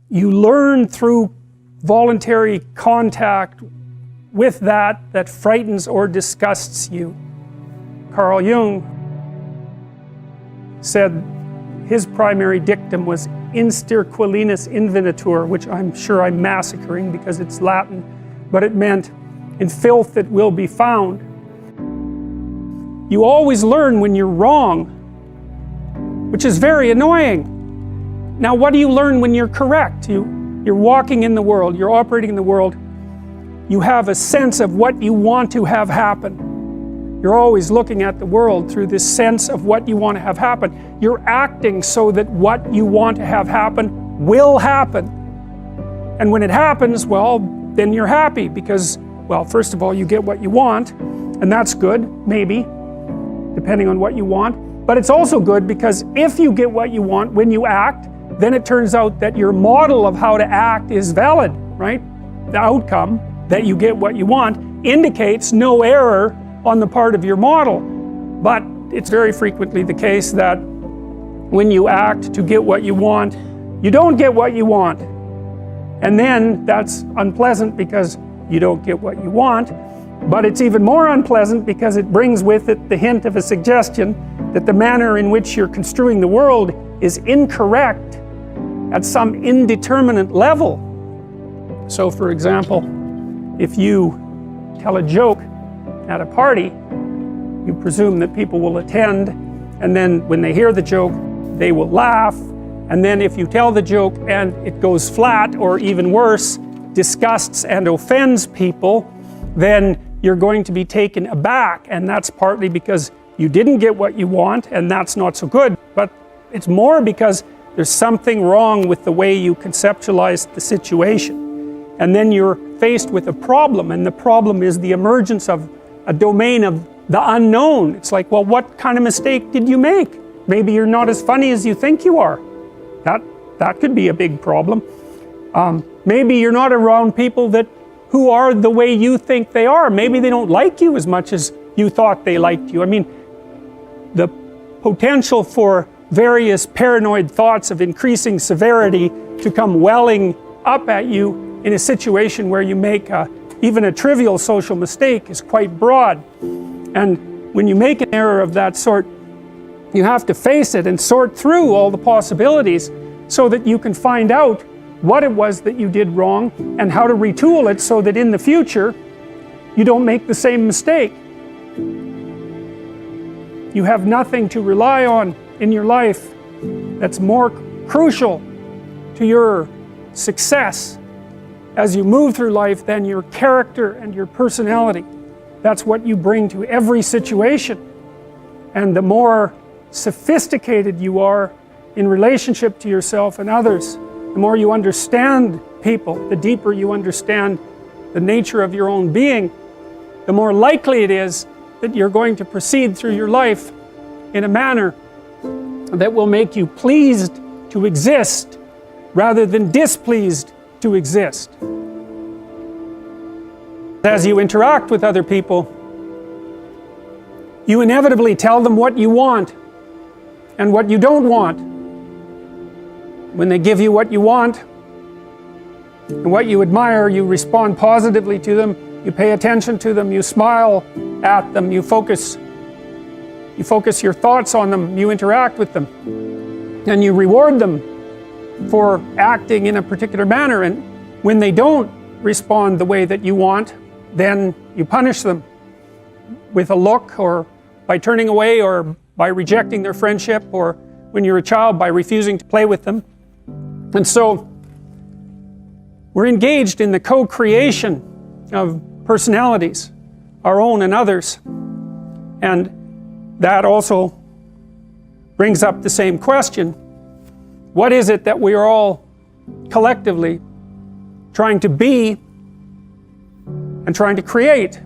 You learn through voluntary contact with that frightens or disgusts you. Carl Jung said his primary dictum was insterquilinus invenitur, which I'm sure I'm massacring because it's Latin, but it meant in filth it will be found. You always learn when you're wrong, which is very annoying. Now what do you learn when you're correct? You're walking in the world, you're operating in the world, you have a sense of what you want to have happen. You're always looking at the world through this sense of what you want to have happen. You're acting so that what you want to have happen will happen. And when it happens, well, then you're happy because, well, first of all, you get what you want, and that's good, maybe, depending on what you want. But it's also good because if you get what you want when you act, then it turns out that your model of how to act is valid, right? The outcome that you get what you want indicates no error on the part of your model. But it's very frequently the case that when you act to get what you want, you don't get what you want. And then that's unpleasant because you don't get what you want. But it's even more unpleasant because it brings with it the hint of a suggestion that the manner in which you're construing the world is incorrect at some indeterminate level. So for example, if you tell a joke at a party, you presume that people will attend, and then when they hear the joke, they will laugh, and then if you tell the joke and it goes flat, or even worse, disgusts and offends people, then you're going to be taken aback, and that's partly because you didn't get what you want, and that's not so good, but it's more because there's something wrong with the way you conceptualized the situation. And then you're faced with a problem, and the problem is the emergence of a domain of the unknown. It's like, well, what kind of mistake did you make? Maybe you're not as funny as you think you are. That could be a big problem. Maybe you're not around people who are the way you think they are. Maybe they don't like you as much as you thought they liked you. I mean, the potential for various paranoid thoughts of increasing severity to come welling up at you in a situation where you make even a trivial social mistake is quite broad. And when you make an error of that sort, you have to face it and sort through all the possibilities so that you can find out what it was that you did wrong and how to retool it so that in the future you don't make the same mistake. You have nothing to rely on in your life that's more crucial to your success as you move through life than your character and your personality. That's what you bring to every situation. And the more sophisticated you are in relationship to yourself and others, the more you understand people, the deeper you understand the nature of your own being, the more likely it is that you're going to proceed through your life in a manner that will make you pleased to exist rather than displeased to exist. As you interact with other people, you inevitably tell them what you want and what you don't want. When they give you what you want and what you admire, you respond positively to them, you pay attention to them, you smile at them, you focus your thoughts on them, you interact with them, and you reward them for acting in a particular manner. And when they don't respond the way that you want, then you punish them with a look, or by turning away, or by rejecting their friendship, or when you're a child, by refusing to play with them. And so we're engaged in the co-creation of personalities, our own and others. And that also brings up the same question. What is it that we are all collectively trying to be and trying to create?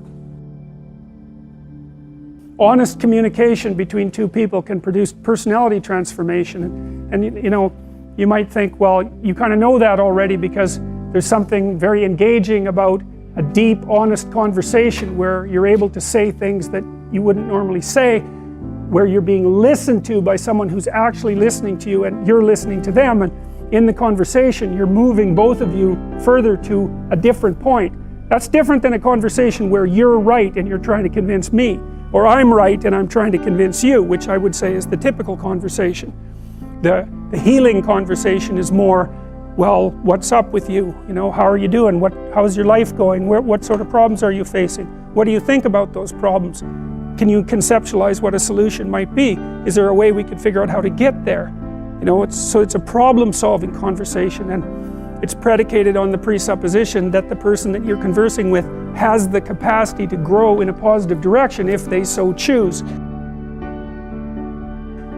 Honest communication between two people can produce personality transformation. And you know, you might think, well, you kind of know that already because there's something very engaging about a deep, honest conversation where you're able to say things that you wouldn't normally say, where you're being listened to by someone who's actually listening to you and you're listening to them. in the conversation, you're moving both of you further to a different point. That's different than a conversation where you're right and you're trying to convince me, or I'm right and I'm trying to convince you, which I would say is the typical conversation. The healing conversation is more, well, what's up with you? You know, how are you doing? How's your life going? What sort of problems are you facing? What do you think about those problems? Can you conceptualize what a solution might be? Is there a way we could figure out how to get there? You know, it's a problem-solving conversation, and it's predicated on the presupposition that the person that you're conversing with has the capacity to grow in a positive direction if they so choose.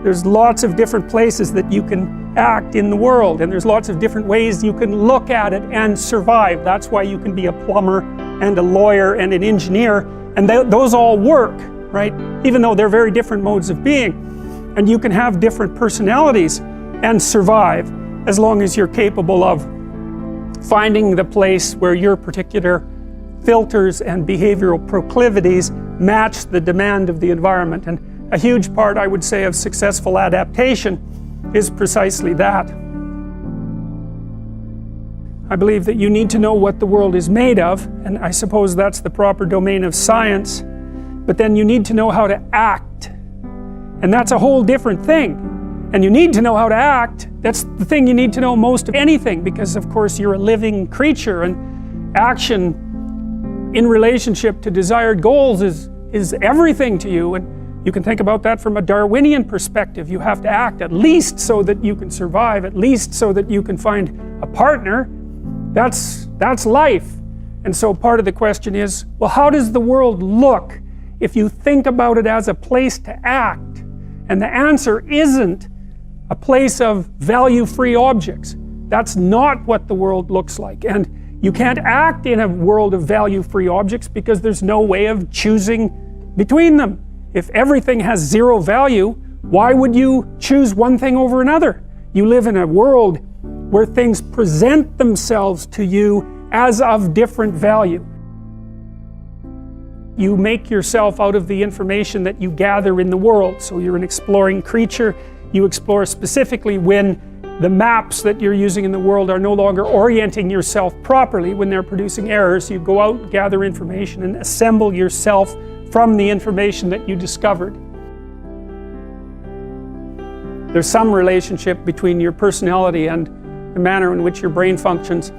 There's lots of different places that you can act in the world, and there's lots of different ways you can look at it and survive. That's why you can be a plumber and a lawyer and an engineer, and those all work, right? Even though they're very different modes of being. And you can have different personalities and survive as long as you're capable of finding the place where your particular filters and behavioral proclivities match the demand of the environment. And a huge part, I would say, of successful adaptation is precisely that. I believe that you need to know what the world is made of, and I suppose that's the proper domain of science, but then you need to know how to act. And that's a whole different thing. And you need to know how to act. That's the thing you need to know most of anything, because of course you're a living creature, and action in relationship to desired goals is everything to you. And you can think about that from a Darwinian perspective. You have to act at least so that you can survive, at least so that you can find a partner. That's life. And so part of the question is, well, how does the world look if you think about it as a place to act? And the answer isn't a place of value-free objects. That's not what the world looks like. And you can't act in a world of value-free objects because there's no way of choosing between them. If everything has zero value, why would you choose one thing over another? You live in a world where things present themselves to you as of different value. You make yourself out of the information that you gather in the world. So you're an exploring creature. You explore specifically when the maps that you're using in the world are no longer orienting yourself properly, when they're producing errors. You go out, gather information, and assemble yourself from the information that you discovered. There's some relationship between your personality and the manner in which your brain functions.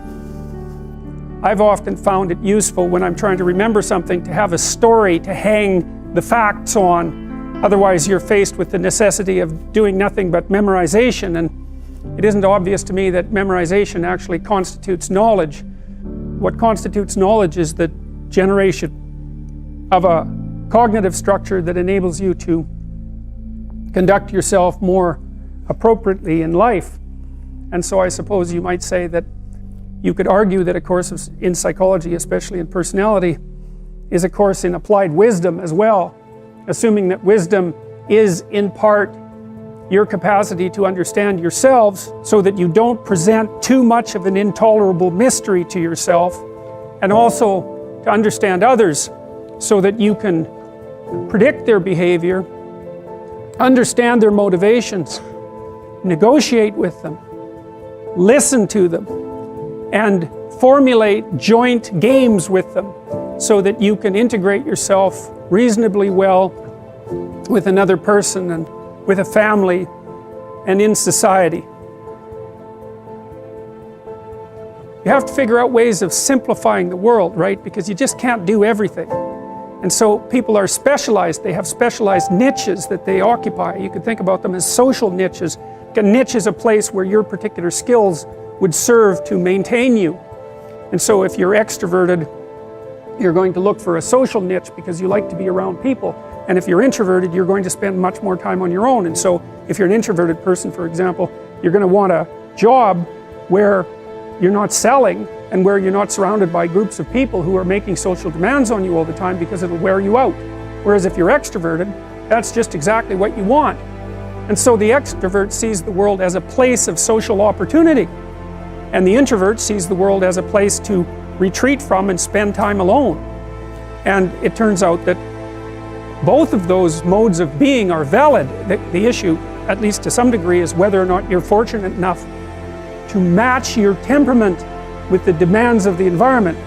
I've often found it useful when I'm trying to remember something to have a story to hang the facts on. Otherwise you're faced with the necessity of doing nothing but memorization, and it isn't obvious to me that memorization actually constitutes knowledge. What constitutes knowledge is the generation of a cognitive structure that enables you to conduct yourself more appropriately in life. And so I suppose you might say that you could argue that a course in psychology, especially in personality, is a course in applied wisdom as well, assuming that wisdom is in part your capacity to understand yourselves so that you don't present too much of an intolerable mystery to yourself, and also to understand others so that you can predict their behavior, understand their motivations, negotiate with them, listen to them, and formulate joint games with them so that you can integrate yourself reasonably well with another person and with a family and in society. You have to figure out ways of simplifying the world, right? Because you just can't do everything. And so people are specialized. They have specialized niches that they occupy. You could think about them as social niches. A niche is a place where your particular skills would serve to maintain you. And so if you're extroverted, you're going to look for a social niche because you like to be around people. And if you're introverted, you're going to spend much more time on your own. And so if you're an introverted person, for example, you're going to want a job where you're not selling and where you're not surrounded by groups of people who are making social demands on you all the time, because it'll wear you out. Whereas if you're extroverted, that's just exactly what you want. And so the extrovert sees the world as a place of social opportunity, and the introvert sees the world as a place to retreat from and spend time alone. And it turns out that both of those modes of being are valid. The issue, at least to some degree, is whether or not you're fortunate enough to match your temperament with the demands of the environment,